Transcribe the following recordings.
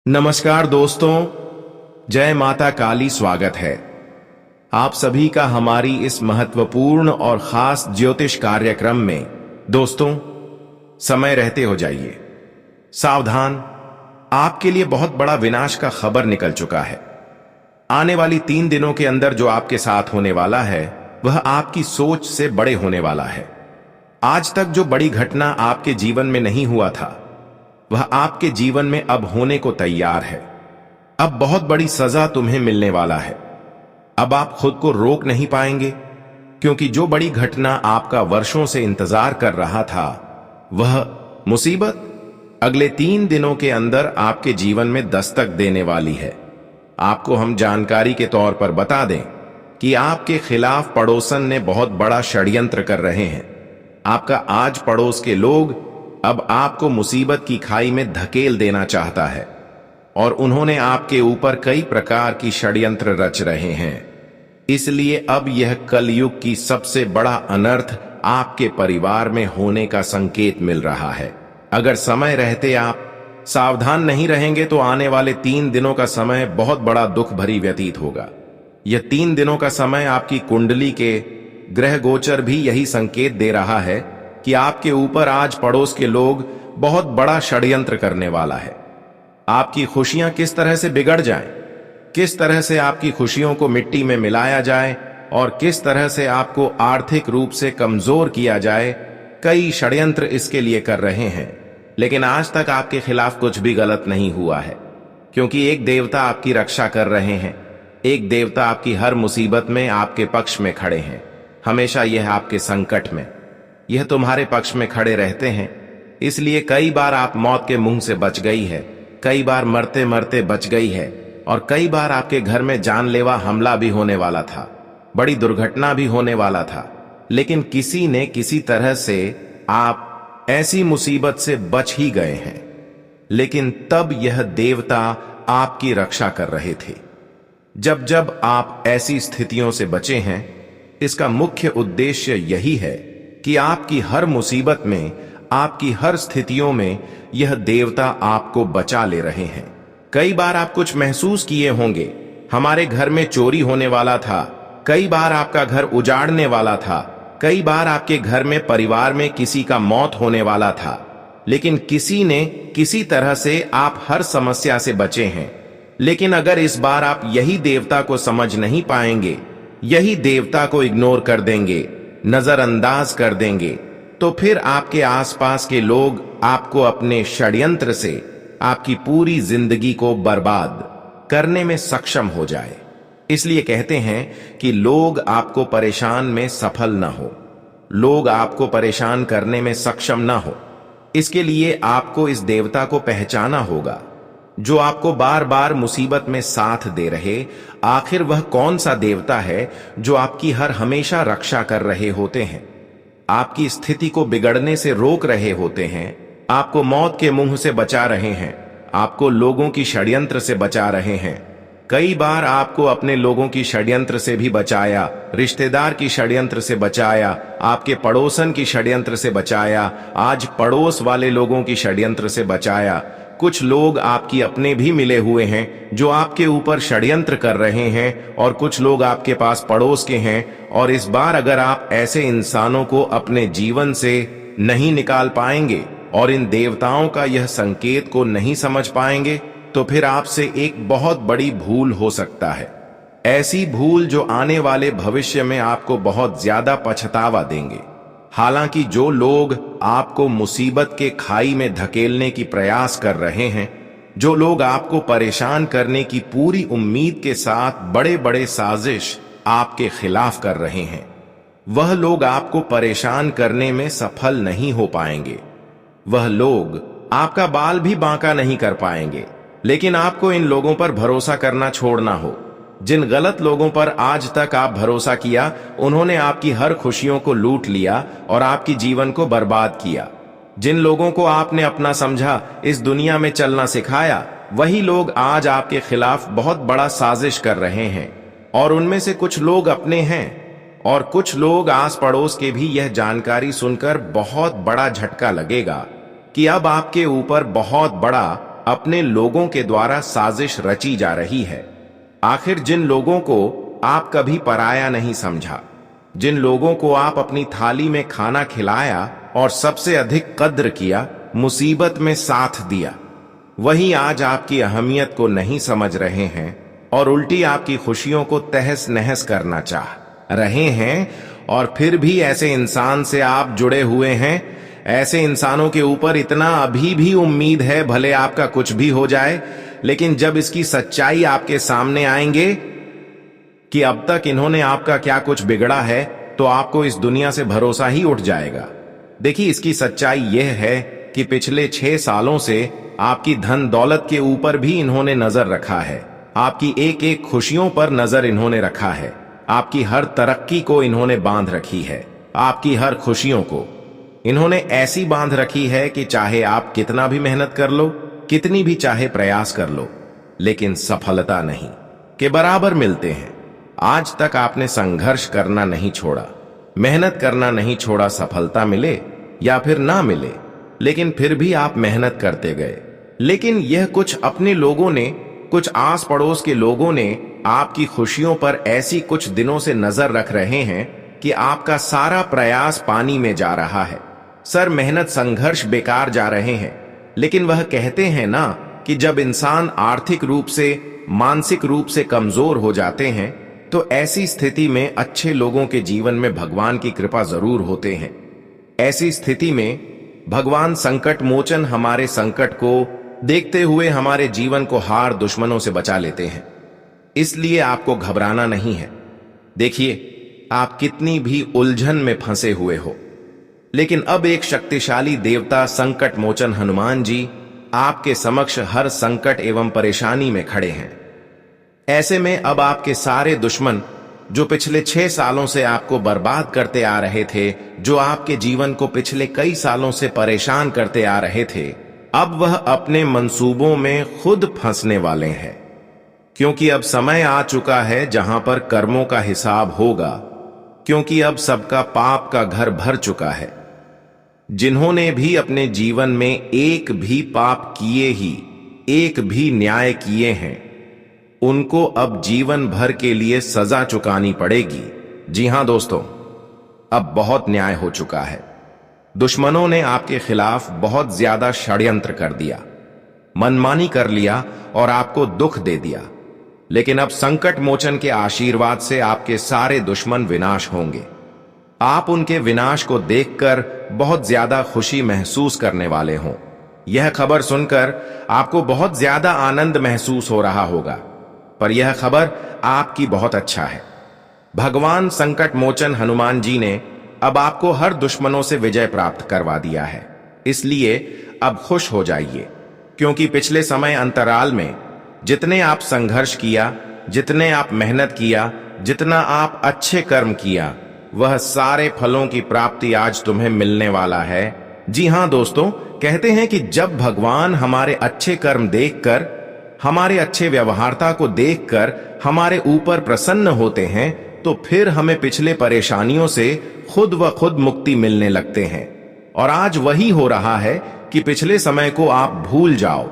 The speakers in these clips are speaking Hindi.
नमस्कार दोस्तों, जय माता काली। स्वागत है आप सभी का हमारी इस महत्वपूर्ण और खास ज्योतिष कार्यक्रम में। दोस्तों, समय रहते हो जाइए सावधान। आपके लिए बहुत बड़ा विनाश का खबर निकल चुका है। आने वाली 3 दिनों के अंदर जो आपके साथ होने वाला है वह आपकी सोच से बड़े होने वाला है। आज तक जो बड़ी घटना आपके जीवन में नहीं हुआ था वह आपके जीवन में अब होने को तैयार है। अब बहुत बड़ी सजा तुम्हें मिलने वाला है। अब आप खुद को रोक नहीं पाएंगे, क्योंकि जो बड़ी घटना आपका वर्षों से इंतजार कर रहा था वह मुसीबत अगले 3 दिनों के अंदर आपके जीवन में दस्तक देने वाली है। आपको हम जानकारी के तौर पर बता दें कि आपके खिलाफ पड़ोसन ने बहुत बड़ा षड्यंत्र कर रहे हैं। आपका आज पड़ोस के लोग अब आपको मुसीबत की खाई में धकेल देना चाहता है और उन्होंने आपके ऊपर कई प्रकार की षड्यंत्र रच रहे हैं। इसलिए अब यह कलयुग की सबसे बड़ा अनर्थ आपके परिवार में होने का संकेत मिल रहा है। अगर समय रहते आप सावधान नहीं रहेंगे तो आने वाले 3 दिनों का समय बहुत बड़ा दुख भरी व्यतीत होगा। यह 3 दिनों का समय आपकी कुंडली के ग्रह गोचर भी यही संकेत दे रहा है कि आपके ऊपर आज पड़ोस के लोग बहुत बड़ा षड्यंत्र करने वाला है। आपकी खुशियां किस तरह से बिगड़ जाएं, किस तरह से आपकी खुशियों को मिट्टी में मिलाया जाए और किस तरह से आपको आर्थिक रूप से कमजोर किया जाए, कई षड्यंत्र इसके लिए कर रहे हैं। लेकिन आज तक आपके खिलाफ कुछ भी गलत नहीं हुआ है, क्योंकि एक देवता आपकी रक्षा कर रहे हैं। एक देवता आपकी हर मुसीबत में आपके पक्ष में खड़े हैं। हमेशा यह आपके संकट में यह तुम्हारे पक्ष में खड़े रहते हैं। इसलिए कई बार आप मौत के मुंह से बच गई है, कई बार मरते मरते बच गई है और कई बार आपके घर में जानलेवा हमला भी होने वाला था, बड़ी दुर्घटना भी होने वाला था। लेकिन किसी ने किसी तरह से आप ऐसी मुसीबत से बच ही गए हैं। लेकिन तब यह देवता आपकी रक्षा कर रहे थे। जब जब आप ऐसी स्थितियों से बचे हैं, इसका मुख्य उद्देश्य यही है कि आपकी हर मुसीबत में, आपकी हर स्थितियों में यह देवता आपको बचा ले रहे हैं। कई बार आप कुछ महसूस किए होंगे, हमारे घर में चोरी होने वाला था, कई बार आपका घर उजाड़ने वाला था, कई बार आपके घर में परिवार में किसी का मौत होने वाला था। लेकिन किसी ने किसी तरह से आप हर समस्या से बचे हैं। लेकिन अगर इस बार आप यही देवता को समझ नहीं पाएंगे, यही देवता को इग्नोर कर देंगे, नजरअंदाज कर देंगे, तो फिर आपके आसपास के लोग आपको अपने षड्यंत्र से आपकी पूरी जिंदगी को बर्बाद करने में सक्षम हो जाए। इसलिए कहते हैं कि लोग आपको परेशान में सफल न हो, लोग आपको परेशान करने में सक्षम न हो। इसके लिए आपको इस देवता को पहचाना होगा जो आपको बार बार मुसीबत में साथ दे रहे। आखिर वह कौन सा देवता है जो आपकी हर हमेशा रक्षा कर रहे होते हैं, आपकी स्थिति को बिगड़ने से रोक रहे होते हैं, आपको मौत के मुंह से बचा रहे हैं, आपको लोगों की षड्यंत्र से बचा रहे हैं। कई बार आपको अपने लोगों की षड्यंत्र से भी बचाया, रिश्तेदार की षड्यंत्र से बचाया, आपके पड़ोसन की षड्यंत्र से बचाया, आज पड़ोस वाले लोगों की षड्यंत्र से बचाया। कुछ लोग आपकी अपने भी मिले हुए हैं जो आपके ऊपर षड्यंत्र कर रहे हैं और कुछ लोग आपके पास पड़ोस के हैं। और इस बार अगर आप ऐसे इंसानों को अपने जीवन से नहीं निकाल पाएंगे और इन देवताओं का यह संकेत को नहीं समझ पाएंगे, तो फिर आपसे एक बहुत बड़ी भूल हो सकता है। ऐसी भूल जो आने वाले भविष्य में आपको बहुत ज्यादा पछतावा देंगे। हालांकि जो लोग आपको मुसीबत के खाई में धकेलने की प्रयास कर रहे हैं, जो लोग आपको परेशान करने की पूरी उम्मीद के साथ बड़े बड़े साजिश आपके खिलाफ कर रहे हैं, वह लोग आपको परेशान करने में सफल नहीं हो पाएंगे। वह लोग आपका बाल भी बांका नहीं कर पाएंगे। लेकिन आपको इन लोगों पर भरोसा करना छोड़ना हो। जिन गलत लोगों पर आज तक आप भरोसा किया, उन्होंने आपकी हर खुशियों को लूट लिया और आपकी जीवन को बर्बाद किया। जिन लोगों को आपने अपना समझा, इस दुनिया में चलना सिखाया, वही लोग आज आपके खिलाफ बहुत बड़ा साजिश कर रहे हैं। और उनमें से कुछ लोग अपने हैं और कुछ लोग आस पड़ोस के भी। यह जानकारी सुनकर बहुत बड़ा झटका लगेगा कि अब आपके ऊपर बहुत बड़ा अपने लोगों के द्वारा साजिश रची जा रही है। आखिर जिन लोगों को आप कभी पराया नहीं समझा, जिन लोगों को आप अपनी थाली में खाना खिलाया और सबसे अधिक कद्र किया, मुसीबत में साथ दिया, वही आज आपकी अहमियत को नहीं समझ रहे हैं और उल्टी आपकी खुशियों को तहस नहस करना चाह रहे हैं। और फिर भी ऐसे इंसान से आप जुड़े हुए हैं, ऐसे इंसानों के ऊपर इतना अभी भी उम्मीद है, भले आपका कुछ भी हो जाए, लेकिन जब इसकी सच्चाई आपके सामने आएंगे कि अब तक इन्होंने आपका क्या कुछ बिगड़ा है, तो आपको इस दुनिया से भरोसा ही उठ जाएगा। देखिए, इसकी सच्चाई यह है कि पिछले 6 सालों से आपकी धन दौलत के ऊपर भी इन्होंने नजर रखा है, आपकी एक एक खुशियों पर नजर इन्होंने रखा है, आपकी हर तरक्की को इन्होंने बांध रखी है, आपकी हर खुशियों को इन्होंने ऐसी बांध रखी है कि चाहे आप कितना भी मेहनत कर लो, कितनी भी चाहे प्रयास कर लो, लेकिन सफलता नहीं के बराबर मिलते हैं। आज तक आपने संघर्ष करना नहीं छोड़ा, मेहनत करना नहीं छोड़ा, सफलता मिले या फिर ना मिले, लेकिन फिर भी आप मेहनत करते गए। लेकिन यह कुछ अपने लोगों ने, कुछ आस पड़ोस के लोगों ने आपकी खुशियों पर ऐसी कुछ दिनों से नजर रख रहे हैं कि आपका सारा प्रयास पानी में जा रहा है, सर मेहनत संघर्ष बेकार जा रहे हैं। लेकिन वह कहते हैं ना कि जब इंसान आर्थिक रूप से, मानसिक रूप से कमजोर हो जाते हैं, तो ऐसी स्थिति में अच्छे लोगों के जीवन में भगवान की कृपा जरूर होते हैं। ऐसी स्थिति में भगवान संकट मोचन हमारे संकट को देखते हुए हमारे जीवन को हार दुश्मनों से बचा लेते हैं। इसलिए आपको घबराना नहीं है। देखिए, आप कितनी भी उलझन में फंसे हुए हो, लेकिन अब एक शक्तिशाली देवता संकट मोचन हनुमान जी आपके समक्ष हर संकट एवं परेशानी में खड़े हैं। ऐसे में अब आपके सारे दुश्मन जो पिछले 6 सालों से आपको बर्बाद करते आ रहे थे, जो आपके जीवन को पिछले कई सालों से परेशान करते आ रहे थे, अब वह अपने मंसूबों में खुद फंसने वाले हैं। क्योंकि अब समय आ चुका है जहां पर कर्मों का हिसाब होगा, क्योंकि अब सबका पाप का घर भर चुका है। जिन्होंने भी अपने जीवन में एक भी पाप किए ही, एक भी न्याय किए हैं, उनको अब जीवन भर के लिए सजा चुकानी पड़ेगी। जी हां दोस्तों, अब बहुत न्याय हो चुका है। दुश्मनों ने आपके खिलाफ बहुत ज्यादा षड्यंत्र कर दिया, मनमानी कर लिया और आपको दुख दे दिया। लेकिन अब संकट मोचन के आशीर्वाद से आपके सारे दुश्मन विनाश होंगे। आप उनके विनाश को देखकर बहुत ज्यादा खुशी महसूस करने वाले हों। यह खबर सुनकर आपको बहुत ज्यादा आनंद महसूस हो रहा होगा, पर यह खबर आपकी बहुत अच्छा है। भगवान संकट मोचन हनुमान जी ने अब आपको हर दुश्मनों से विजय प्राप्त करवा दिया है। इसलिए अब खुश हो जाइए, क्योंकि पिछले समय अंतराल में जितने आप संघर्ष किया, जितने आप मेहनत किया, जितना आप अच्छे कर्म किया, वह सारे फलों की प्राप्ति आज तुम्हें मिलने वाला है। जी हां दोस्तों, कहते हैं कि जब भगवान हमारे अच्छे कर्म देखकर, हमारे अच्छे व्यवहारता को देखकर हमारे ऊपर प्रसन्न होते हैं, तो फिर हमें पिछले परेशानियों से खुद व खुद मुक्ति मिलने लगते हैं। और आज वही हो रहा है कि पिछले समय को आप भूल जाओ।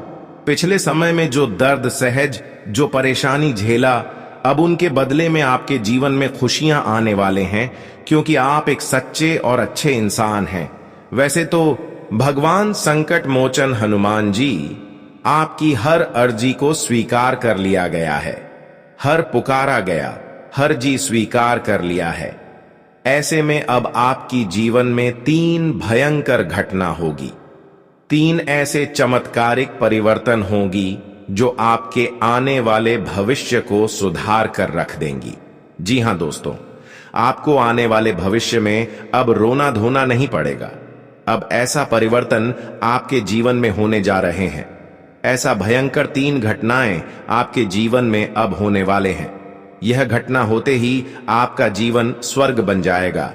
पिछले समय में जो दर्द सहज, जो परेशानी झेला, अब उनके बदले में आपके जीवन में खुशियां आने वाले हैं, क्योंकि आप एक सच्चे और अच्छे इंसान हैं। वैसे तो भगवान संकट मोचन हनुमान जी आपकी हर अर्जी को स्वीकार कर लिया गया है, हर पुकारा गया हर जी स्वीकार कर लिया है। ऐसे में अब आपकी जीवन में 3 भयंकर घटना होगी, 3 ऐसे चमत्कारिक परिवर्तन होगी जो आपके आने वाले भविष्य को सुधार कर रख देंगी। जी हां दोस्तों, आपको आने वाले भविष्य में अब रोना धोना नहीं पड़ेगा। अब ऐसा परिवर्तन आपके जीवन में होने जा रहे हैं। ऐसा भयंकर 3 घटनाएं आपके जीवन में अब होने वाले हैं। यह घटना होते ही आपका जीवन स्वर्ग बन जाएगा,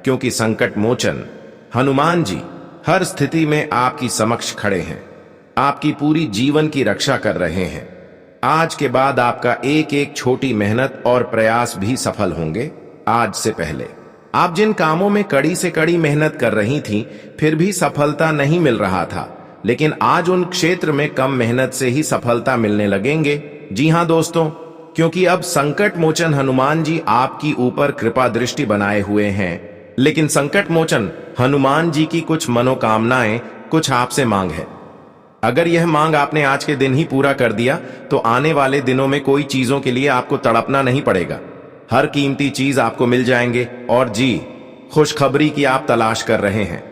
क्योंकि संकट मोचन हनुमान जी हर स्थिति में आपकी समक्ष खड़े हैं, आपकी पूरी जीवन की रक्षा कर रहे हैं। आज के बाद आपका एक एक छोटी मेहनत और प्रयास भी सफल होंगे। आज से पहले आप जिन कामों में कड़ी से कड़ी मेहनत कर रही थी, फिर भी सफलता नहीं मिल रहा था, लेकिन आज उन क्षेत्र में कम मेहनत से ही सफलता मिलने लगेंगे। जी हां दोस्तों, क्योंकि अब संकट मोचन हनुमान जी आपकी ऊपर कृपा दृष्टि बनाए हुए हैं। लेकिन संकट मोचन हनुमान जी की कुछ मनोकामनाएं, कुछ आपसे मांग है। अगर यह मांग आपने आज के दिन ही पूरा कर दिया तो आने वाले दिनों में कोई चीजों के लिए आपको तड़पना नहीं पड़ेगा। हर कीमती चीज आपको मिल जाएंगे। और जी, खुशखबरी की आप तलाश कर रहे हैं,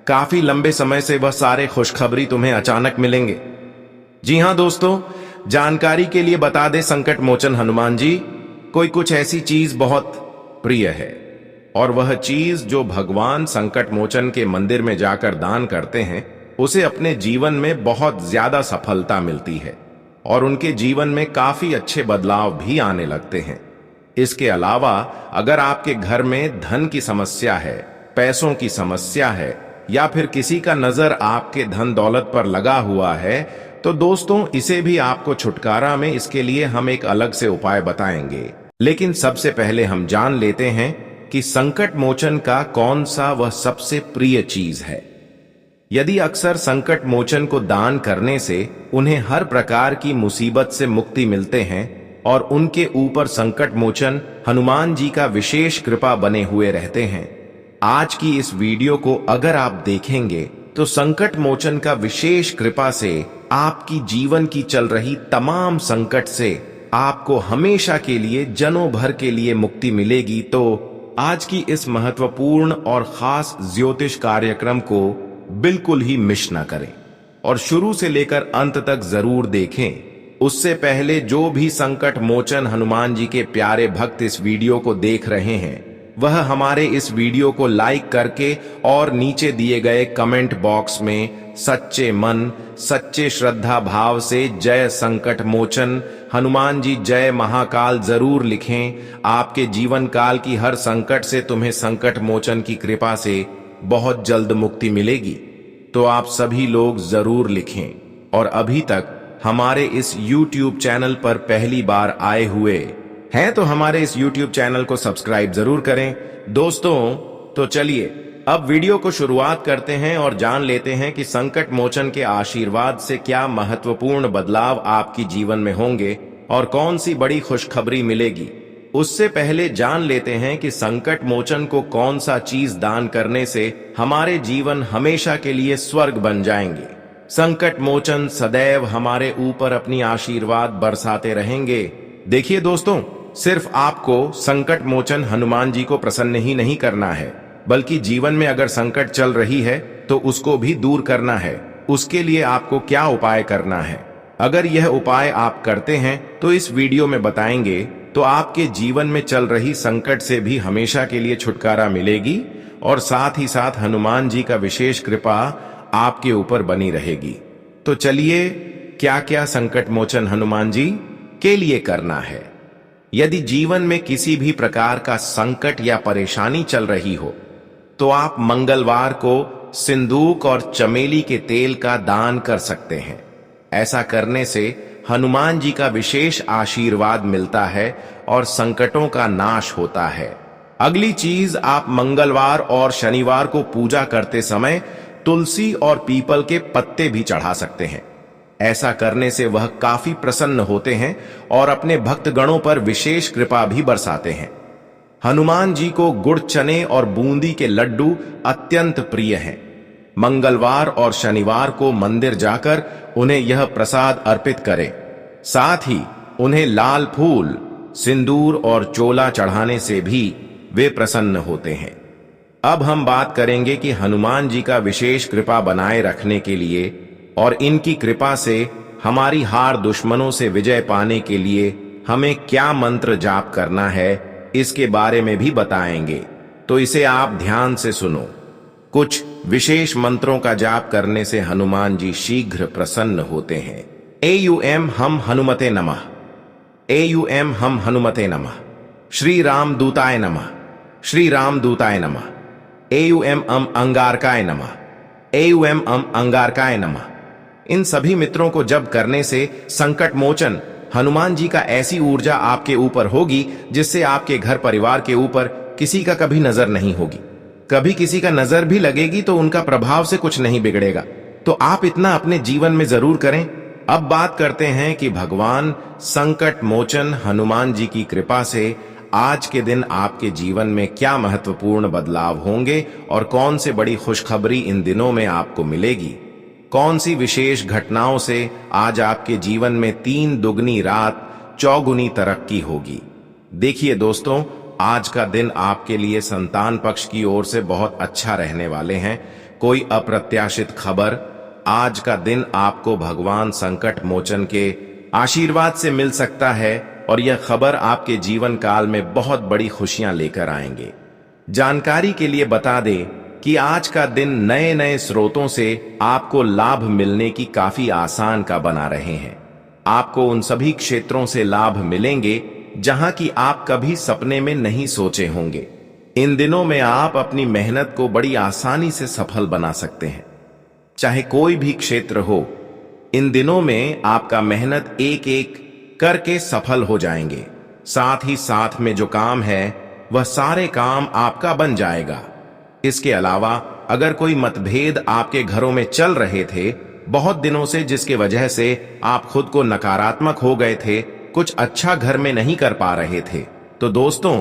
काफी लंबे समय से वह सारे खुशखबरी तुम्हें अचानक मिलेंगे। जी हां दोस्तों, जानकारी के लिए बता दे संकट मोचन हनुमान जी, कोई कुछ ऐसी चीज बहुत प्रिय है, और वह चीज जो भगवान संकट मोचन के मंदिर में जाकर दान करते हैं, उसे अपने जीवन में बहुत ज्यादा सफलता मिलती है और उनके जीवन में काफी अच्छे बदलाव भी आने लगते हैं। इसके अलावा अगर आपके घर में धन की समस्या है, पैसों की समस्या है, या फिर किसी का नजर आपके धन दौलत पर लगा हुआ है, तो दोस्तों इसे भी आपको छुटकारा में इसके लिए हम एक अलग से उपाय बताएंगे। लेकिन सबसे पहले हम जान लेते हैं कि संकट मोचन का कौन सा वह सबसे प्रिय चीज है। यदि अक्सर संकट मोचन को दान करने से उन्हें हर प्रकार की मुसीबत से मुक्ति मिलते हैं और उनके ऊपर संकट मोचन हनुमान जी का विशेष कृपा बने हुए रहते हैं। आज की इस वीडियो को अगर आप देखेंगे तो संकट मोचन का विशेष कृपा से आपकी जीवन की चल रही तमाम संकट से आपको हमेशा के लिए, जनों भर के लिए मुक्ति मिलेगी। तो आज की इस महत्वपूर्ण और खास ज्योतिष कार्यक्रम को बिल्कुल ही मिस न करें और शुरू से लेकर अंत तक जरूर देखें। उससे पहले जो भी संकट मोचन हनुमान जी के प्यारे भक्त इस वीडियो को देख रहे हैं, वह हमारे इस वीडियो को लाइक करके और नीचे दिए गए कमेंट बॉक्स में सच्चे मन, सच्चे श्रद्धा भाव से जय संकट मोचन हनुमान जी जय महाकाल जरूर लिखें। आपके जीवन काल की हर संकट से तुम्हें संकट मोचन की कृपा से बहुत जल्द मुक्ति मिलेगी। तो आप सभी लोग जरूर लिखें और अभी तक हमारे इस YouTube चैनल पर पहली बार आए हुए हैं तो हमारे इस YouTube चैनल को सब्सक्राइब जरूर करें। दोस्तों तो चलिए अब वीडियो को शुरुआत करते हैं और जान लेते हैं कि संकट मोचन के आशीर्वाद से क्या महत्वपूर्ण बदलाव आपकी जीवन में होंगे और कौन सी बड़ी खुशखबरी मिलेगी। उससे पहले जान लेते हैं कि संकट मोचन को कौन सा चीज दान करने से हमारे जीवन हमेशा के लिए स्वर्ग बन जाएंगे। संकट मोचन सदैव हमारे ऊपर अपनी आशीर्वाद बरसाते रहेंगे। देखिए दोस्तों, सिर्फ आपको संकट मोचन हनुमान जी को प्रसन्न ही नहीं करना है, बल्कि जीवन में अगर संकट चल रही है तो उसको भी दूर करना है। उसके लिए आपको क्या उपाय करना है, अगर यह उपाय आप करते हैं तो इस वीडियो में बताएंगे, तो आपके जीवन में चल रही संकट से भी हमेशा के लिए छुटकारा मिलेगी और साथ ही साथ हनुमान जी का विशेष कृपा आपके ऊपर बनी रहेगी। तो चलिए, क्या क्या संकट मोचन हनुमान जी के लिए करना है। यदि जीवन में किसी भी प्रकार का संकट या परेशानी चल रही हो तो आप मंगलवार को सिंदूक और चमेली के तेल का दान कर सकते हैं। ऐसा करने से हनुमान जी का विशेष आशीर्वाद मिलता है और संकटों का नाश होता है। अगली चीज, आप मंगलवार और शनिवार को पूजा करते समय तुलसी और पीपल के पत्ते भी चढ़ा सकते हैं। ऐसा करने से वह काफी प्रसन्न होते हैं और अपने भक्तगणों पर विशेष कृपा भी बरसाते हैं। हनुमान जी को गुड़, चने और बूंदी के लड्डू अत्यंत प्रिय हैं। मंगलवार और शनिवार को मंदिर जाकर उन्हें यह प्रसाद अर्पित करें। साथ ही उन्हें लाल फूल, सिंदूर और चोला चढ़ाने से भी वे प्रसन्न होते हैं। अब हम बात करेंगे कि हनुमान जी का विशेष कृपा बनाए रखने के लिए और इनकी कृपा से हमारी हार दुश्मनों से विजय पाने के लिए हमें क्या मंत्र जाप करना है, इसके बारे में भी बताएंगे। तो इसे आप ध्यान से सुनो। कुछ विशेष मंत्रों का जाप करने से हनुमान जी शीघ्र प्रसन्न होते हैं। एयूएम हम हनुमते नमः, एयूएम हम हनुमते नमः, श्री राम दूताय नमः, श्री राम दूताय नमः, एयूएम अंगारकाय नमः, एयूएम अंगारकाय नमः। इन सभी मित्रों को जप करने से संकट मोचन हनुमान जी का ऐसी ऊर्जा आपके ऊपर होगी जिससे आपके घर परिवार के ऊपर किसी का कभी नजर नहीं होगी। कभी किसी का नजर भी लगेगी तो उनका प्रभाव से कुछ नहीं बिगड़ेगा। तो आप इतना अपने जीवन में जरूर करें। अब बात करते हैं कि भगवान संकट मोचन हनुमान जी की कृपा से आज के दिन आपके जीवन में क्या महत्वपूर्ण बदलाव होंगे और कौन से बड़ी खुशखबरी इन दिनों में आपको मिलेगी। कौन सी विशेष घटनाओं से आज आपके जीवन में 3 दुगनी रात चौगुनी तरक्की होगी। देखिए दोस्तों, आज का दिन आपके लिए संतान पक्ष की ओर से बहुत अच्छा रहने वाले हैं। कोई अप्रत्याशित खबर, आज का दिन आपको भगवान संकट मोचन के आशीर्वाद से मिल सकता है और यह खबर आपके जीवन काल में बहुत बड़ी खुशियां लेकर आएंगे। जानकारी के लिए बता दें कि आज का दिन नए नए स्रोतों से आपको लाभ मिलने की काफी आसान का बना रहे हैं। आपको उन सभी क्षेत्रों से लाभ मिलेंगे जहां की आप कभी सपने में नहीं सोचे होंगे। इन दिनों में आप अपनी मेहनत को बड़ी आसानी से सफल बना सकते हैं, चाहे कोई भी क्षेत्र हो। इन दिनों में आपका मेहनत एक एक करके सफल हो जाएंगे। साथ ही साथ में जो काम है वह सारे काम आपका बन जाएगा। इसके अलावा अगर कोई मतभेद आपके घरों में चल रहे थे बहुत दिनों से, जिसके वजह से आप खुद को नकारात्मक हो गए थे, कुछ अच्छा घर में नहीं कर पा रहे थे, तो दोस्तों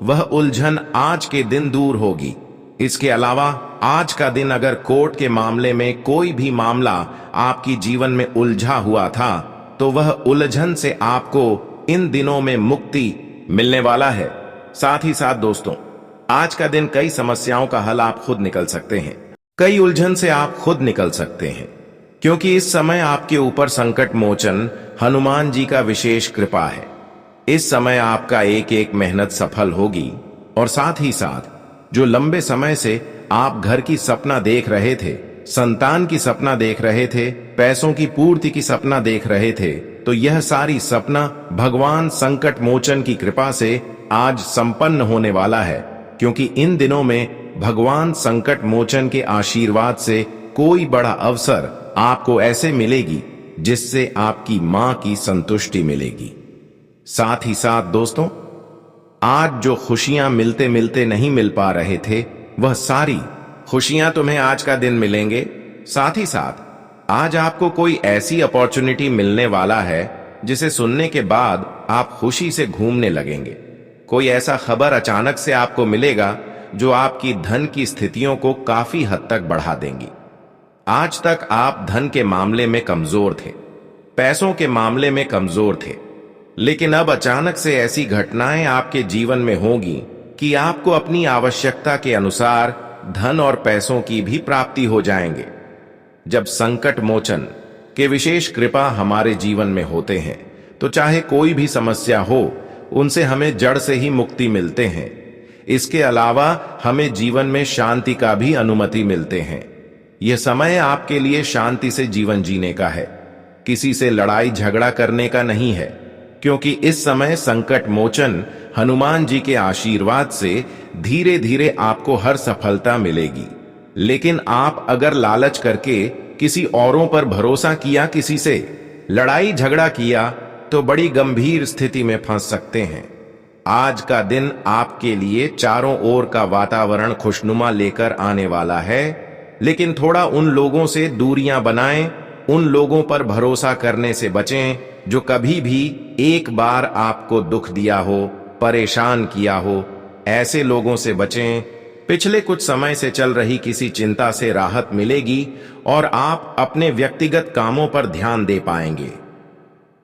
वह उलझन आज के दिन दूर होगी। इसके अलावा आज का दिन अगर कोर्ट के मामले में कोई भी मामला आपकी जीवन में उलझा हुआ था तो वह उलझन से आपको इन दिनों में मुक्ति मिलने वाला है। साथ ही साथ दोस्तों, आज का दिन कई समस्याओं का हल आप खुद निकल सकते हैं। कई उलझन से आप खुद निकल सकते हैं, क्योंकि इस समय आपके ऊपर संकट मोचन हनुमान जी का विशेष कृपा है। इस समय आपका एक एक मेहनत सफल होगी और साथ ही साथ जो लंबे समय से आप घर की सपना देख रहे थे, संतान की सपना देख रहे थे, पैसों की पूर्ति की सपना देख रहे थे, तो यह सारी सपना भगवान संकट मोचन की कृपा से आज संपन्न होने वाला है। क्योंकि इन दिनों में भगवान संकट मोचन के आशीर्वाद से कोई बड़ा अवसर आपको ऐसे मिलेगी जिससे आपकी मां की संतुष्टि मिलेगी। साथ ही साथ दोस्तों, आज जो खुशियां मिलते मिलते नहीं मिल पा रहे थे वह सारी खुशियां तुम्हें आज का दिन मिलेंगे। साथ ही साथ आज आपको कोई ऐसी अपॉर्चुनिटी मिलने वाला है जिसे सुनने के बाद आप खुशी से घूमने लगेंगे। कोई ऐसा खबर अचानक से आपको मिलेगा जो आपकी धन की स्थितियों को काफी हद तक बढ़ा देंगी। आज तक आप धन के मामले में कमजोर थे, पैसों के मामले में कमजोर थे, लेकिन अब अचानक से ऐसी घटनाएं आपके जीवन में होगी कि आपको अपनी आवश्यकता के अनुसार धन और पैसों की भी प्राप्ति हो जाएंगे। जब संकट मोचन के विशेष कृपा हमारे जीवन में होते हैं तो चाहे कोई भी समस्या हो उनसे हमें जड़ से ही मुक्ति मिलते हैं। इसके अलावा हमें जीवन में शांति का भी अनुमति मिलते हैं। यह समय आपके लिए शांति से जीवन जीने का है, किसी से लड़ाई झगड़ा करने का नहीं है, क्योंकि इस समय संकट मोचन हनुमान जी के आशीर्वाद से धीरे धीरे आपको हर सफलता मिलेगी। लेकिन आप अगर लालच करके किसी औरों पर भरोसा किया, किसी से लड़ाई झगड़ा किया, तो बड़ी गंभीर स्थिति में फंस सकते हैं। आज का दिन आपके लिए चारों ओर का वातावरण खुशनुमा लेकर आने वाला है, लेकिन थोड़ा उन लोगों से दूरियां बनाएं, उन लोगों पर भरोसा करने से बचें जो कभी भी एक बार आपको दुख दिया हो, परेशान किया हो। ऐसे लोगों से बचें। पिछले कुछ समय से चल रही किसी चिंता से राहत मिलेगी और आप अपने व्यक्तिगत कामों पर ध्यान दे पाएंगे।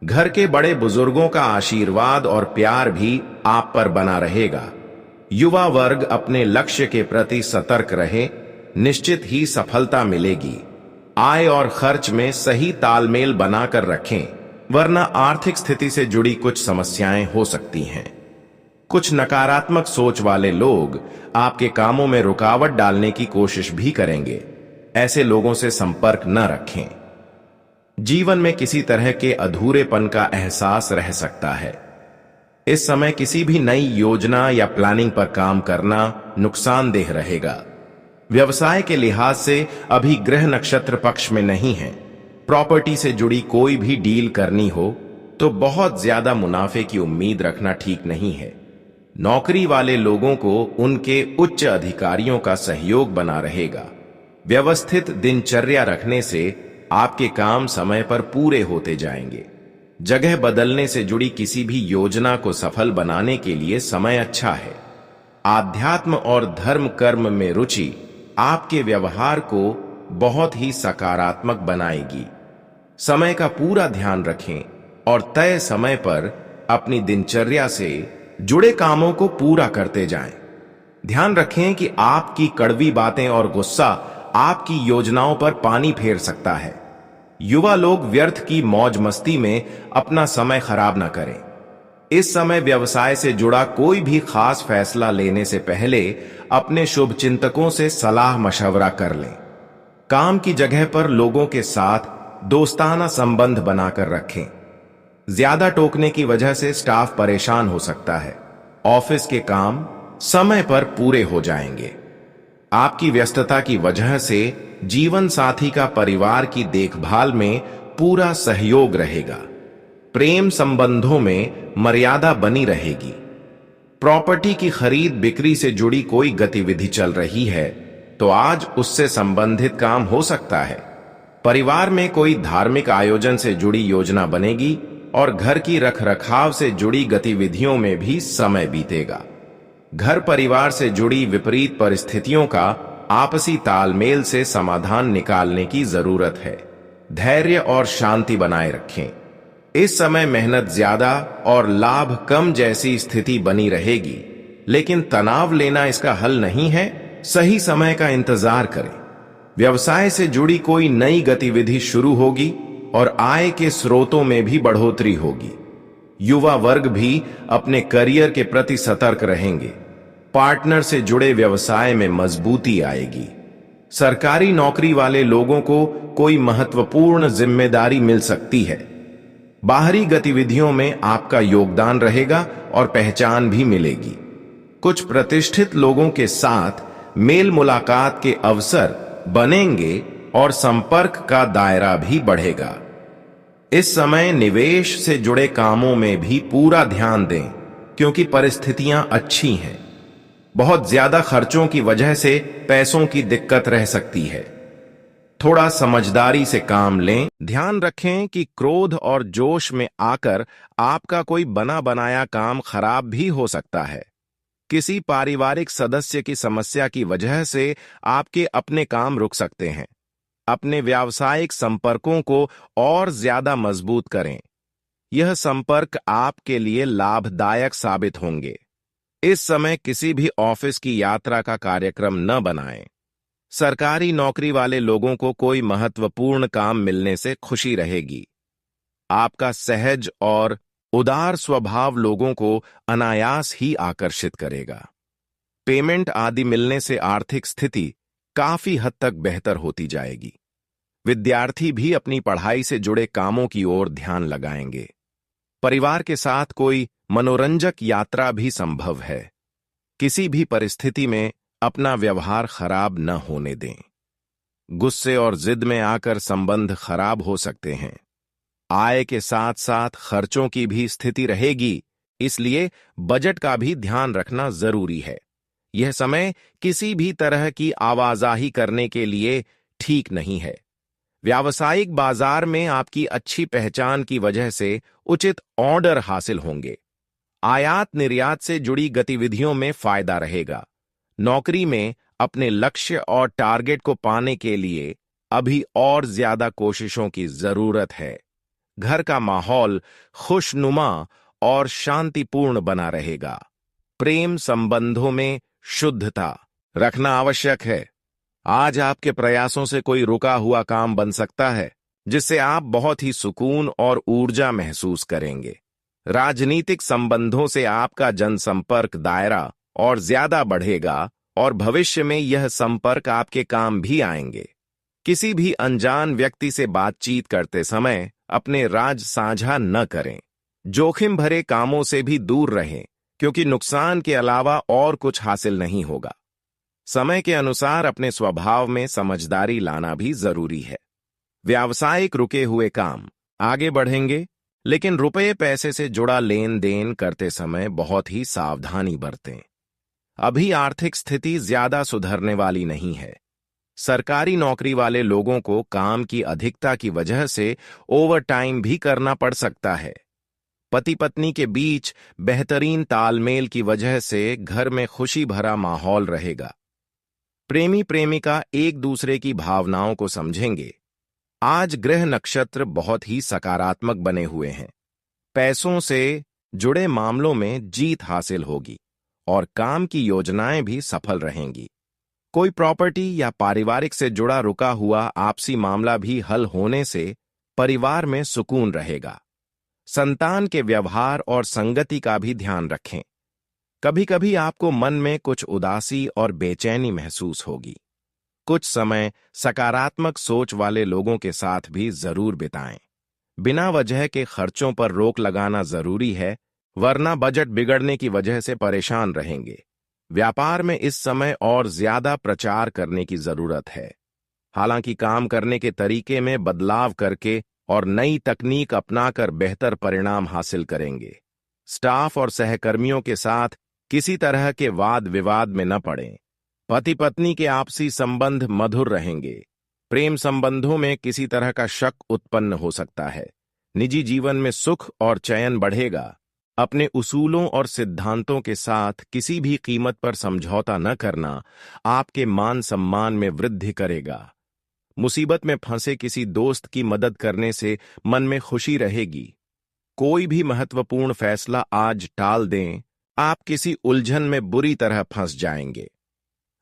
घर के बड़े बुजुर्गों का आशीर्वाद और प्यार भी आप पर बना रहेगा। युवा वर्ग अपने लक्ष्य के प्रति सतर्क रहे, निश्चित ही सफलता मिलेगी। आय और खर्च में सही तालमेल बनाकर रखें, वरना आर्थिक स्थिति से जुड़ी कुछ समस्याएं हो सकती हैं। कुछ नकारात्मक सोच वाले लोग आपके कामों में रुकावट डालने की कोशिश भी करेंगे। ऐसे लोगों से संपर्क न रखें। जीवन में किसी तरह के अधूरेपन का एहसास रह सकता है। इस समय किसी भी नई योजना या प्लानिंग पर काम करना नुकसानदेह रहेगा। व्यवसाय के लिहाज से अभी ग्रह नक्षत्र पक्ष में नहीं है। प्रॉपर्टी से जुड़ी कोई भी डील करनी हो तो बहुत ज्यादा मुनाफे की उम्मीद रखना ठीक नहीं है। नौकरी वाले लोगों को उनके उच्च अधिकारियों का सहयोग बना रहेगा। व्यवस्थित दिनचर्या रखने से आपके काम समय पर पूरे होते जाएंगे। जगह बदलने से जुड़ी किसी भी योजना को सफल बनाने के लिए समय अच्छा है। आध्यात्म और धर्म कर्म में रुचि आपके व्यवहार को बहुत ही सकारात्मक बनाएगी। समय का पूरा ध्यान रखें और तय समय पर अपनी दिनचर्या से जुड़े कामों को पूरा करते जाएं। ध्यान रखें कि आपकी कड़वी बातें और गुस्सा आपकी योजनाओं पर पानी फेर सकता है। युवा लोग व्यर्थ की मौज मस्ती में अपना समय खराब ना करें। इस समय व्यवसाय से जुड़ा कोई भी खास फैसला लेने से पहले अपने शुभ चिंतकों से सलाह मशवरा कर लें। काम की जगह पर लोगों के साथ दोस्ताना संबंध बनाकर रखें। ज्यादा टोकने की वजह से स्टाफ परेशान हो सकता है। ऑफिस के काम समय पर पूरे हो जाएंगे। आपकी व्यस्तता की वजह से जीवन साथी का परिवार की देखभाल में पूरा सहयोग रहेगा। प्रेम संबंधों में मर्यादा बनी रहेगी। प्रॉपर्टी की खरीद बिक्री से जुड़ी कोई गतिविधि चल रही है तो आज उससे संबंधित काम हो सकता है। परिवार में कोई धार्मिक आयोजन से जुड़ी योजना बनेगी और घर की रखरखाव से जुड़ी गतिविधियों में भी समय बीतेगा। घर परिवार से जुड़ी विपरीत परिस्थितियों का आपसी तालमेल से समाधान निकालने की जरूरत है। धैर्य और शांति बनाए रखें। इस समय मेहनत ज्यादा और लाभ कम जैसी स्थिति बनी रहेगी, लेकिन तनाव लेना इसका हल नहीं है। सही समय का इंतजार करें। व्यवसाय से जुड़ी कोई नई गतिविधि शुरू होगी और आय के स्रोतों में भी बढ़ोतरी होगी। युवा वर्ग भी अपने करियर के प्रति सतर्क रहेंगे। पार्टनर से जुड़े व्यवसाय में मजबूती आएगी। सरकारी नौकरी वाले लोगों को कोई महत्वपूर्ण जिम्मेदारी मिल सकती है। बाहरी गतिविधियों में आपका योगदान रहेगा और पहचान भी मिलेगी। कुछ प्रतिष्ठित लोगों के साथ मेल मुलाकात के अवसर बनेंगे और संपर्क का दायरा भी बढ़ेगा। इस समय निवेश से जुड़े कामों में भी पूरा ध्यान दें, क्योंकि परिस्थितियां अच्छी हैं। बहुत ज्यादा खर्चों की वजह से पैसों की दिक्कत रह सकती है। थोड़ा समझदारी से काम लें। ध्यान रखें कि क्रोध और जोश में आकर आपका कोई बना बनाया काम खराब भी हो सकता है। किसी पारिवारिक सदस्य की समस्या की वजह से आपके अपने काम रुक सकते हैं। अपने व्यावसायिक संपर्कों को और ज्यादा मजबूत करें। यह संपर्क आपके लिए लाभदायक साबित होंगे। इस समय किसी भी ऑफिस की यात्रा का कार्यक्रम न बनाएं। सरकारी नौकरी वाले लोगों को कोई महत्वपूर्ण काम मिलने से खुशी रहेगी। आपका सहज और उदार स्वभाव लोगों को अनायास ही आकर्षित करेगा। पेमेंट आदि मिलने से आर्थिक स्थिति काफी हद तक बेहतर होती जाएगी। विद्यार्थी भी अपनी पढ़ाई से जुड़े कामों की ओर ध्यान लगाएंगे। परिवार के साथ कोई मनोरंजक यात्रा भी संभव है। किसी भी परिस्थिति में अपना व्यवहार खराब न होने दें। गुस्से और जिद में आकर संबंध खराब हो सकते हैं। आय के साथ साथ खर्चों की भी स्थिति रहेगी, इसलिए बजट का भी ध्यान रखना जरूरी है। यह समय किसी भी तरह की आवाजाही करने के लिए ठीक नहीं है। व्यावसायिक बाजार में आपकी अच्छी पहचान की वजह से उचित ऑर्डर हासिल होंगे। आयात निर्यात से जुड़ी गतिविधियों में फायदा रहेगा। नौकरी में अपने लक्ष्य और टारगेट को पाने के लिए अभी और ज्यादा कोशिशों की जरूरत है। घर का माहौल खुशनुमा और शांतिपूर्ण बना रहेगा। प्रेम संबंधों में शुद्धता रखना आवश्यक है। आज आपके प्रयासों से कोई रुका हुआ काम बन सकता है, जिससे आप बहुत ही सुकून और ऊर्जा महसूस करेंगे। राजनीतिक संबंधों से आपका जनसंपर्क दायरा और ज्यादा बढ़ेगा और भविष्य में यह संपर्क आपके काम भी आएंगे। किसी भी अनजान व्यक्ति से बातचीत करते समय अपने राज साझा न करें। जोखिम भरे कामों से भी दूर रहें, क्योंकि नुकसान के अलावा और कुछ हासिल नहीं होगा। समय के अनुसार अपने स्वभाव में समझदारी लाना भी जरूरी है। व्यावसायिक रुके हुए काम आगे बढ़ेंगे, लेकिन रुपये पैसे से जुड़ा लेन देन करते समय बहुत ही सावधानी बरतें। अभी आर्थिक स्थिति ज्यादा सुधरने वाली नहीं है। सरकारी नौकरी वाले लोगों को काम की अधिकता की वजह से ओवर टाइम भी करना पड़ सकता है। पति पत्नी के बीच बेहतरीन तालमेल की वजह से घर में खुशी भरा माहौल रहेगा। प्रेमी प्रेमिका एक दूसरे की भावनाओं को समझेंगे। आज ग्रह नक्षत्र बहुत ही सकारात्मक बने हुए हैं। पैसों से जुड़े मामलों में जीत हासिल होगी और काम की योजनाएं भी सफल रहेंगी। कोई प्रॉपर्टी या पारिवारिक से जुड़ा रुका हुआ आपसी मामला भी हल होने से परिवार में सुकून रहेगा। संतान के व्यवहार और संगति का भी ध्यान रखें। कभी कभी आपको मन में कुछ उदासी और बेचैनी महसूस होगी। कुछ समय सकारात्मक सोच वाले लोगों के साथ भी जरूर बिताएं। बिना वजह के खर्चों पर रोक लगाना जरूरी है, वरना बजट बिगड़ने की वजह से परेशान रहेंगे। व्यापार में इस समय और ज्यादा प्रचार करने की जरूरत है। हालांकि काम करने के तरीके में बदलाव करके और नई तकनीक अपनाकर बेहतर परिणाम हासिल करेंगे। स्टाफ और सहकर्मियों के साथ किसी तरह के वाद विवाद में न पड़ें। पति पत्नी के आपसी संबंध मधुर रहेंगे। प्रेम संबंधों में किसी तरह का शक उत्पन्न हो सकता है। निजी जीवन में सुख और चयन बढ़ेगा। अपने उसूलों और सिद्धांतों के साथ किसी भी कीमत पर समझौता न करना आपके मान सम्मान में वृद्धि करेगा। मुसीबत में फंसे किसी दोस्त की मदद करने से मन में खुशी रहेगी। कोई भी महत्वपूर्ण फैसला आज टाल दें, आप किसी उलझन में बुरी तरह फंस जाएंगे।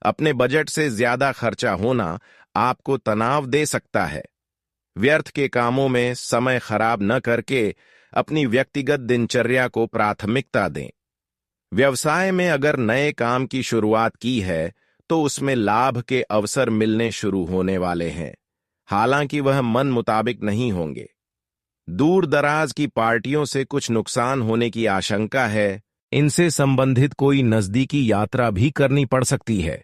अपने बजट से ज्यादा खर्चा होना आपको तनाव दे सकता है। व्यर्थ के कामों में समय खराब न करके अपनी व्यक्तिगत दिनचर्या को प्राथमिकता दें। व्यवसाय में अगर नए काम की शुरुआत की है तो उसमें लाभ के अवसर मिलने शुरू होने वाले हैं, हालांकि वह मन मुताबिक नहीं होंगे। दूर दराज की पार्टियों से कुछ नुकसान होने की आशंका है। इनसे संबंधित कोई नजदीकी यात्रा भी करनी पड़ सकती है।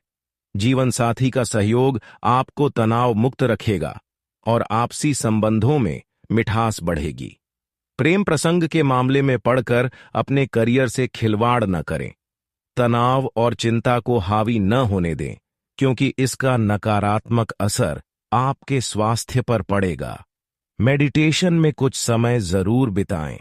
जीवन साथी का सहयोग आपको तनाव मुक्त रखेगा और आपसी संबंधों में मिठास बढ़ेगी। प्रेम प्रसंग के मामले में पड़कर अपने करियर से खिलवाड़ न करें। तनाव और चिंता को हावी न होने दें, क्योंकि इसका नकारात्मक असर आपके स्वास्थ्य पर पड़ेगा। मेडिटेशन में कुछ समय जरूर बिताएं।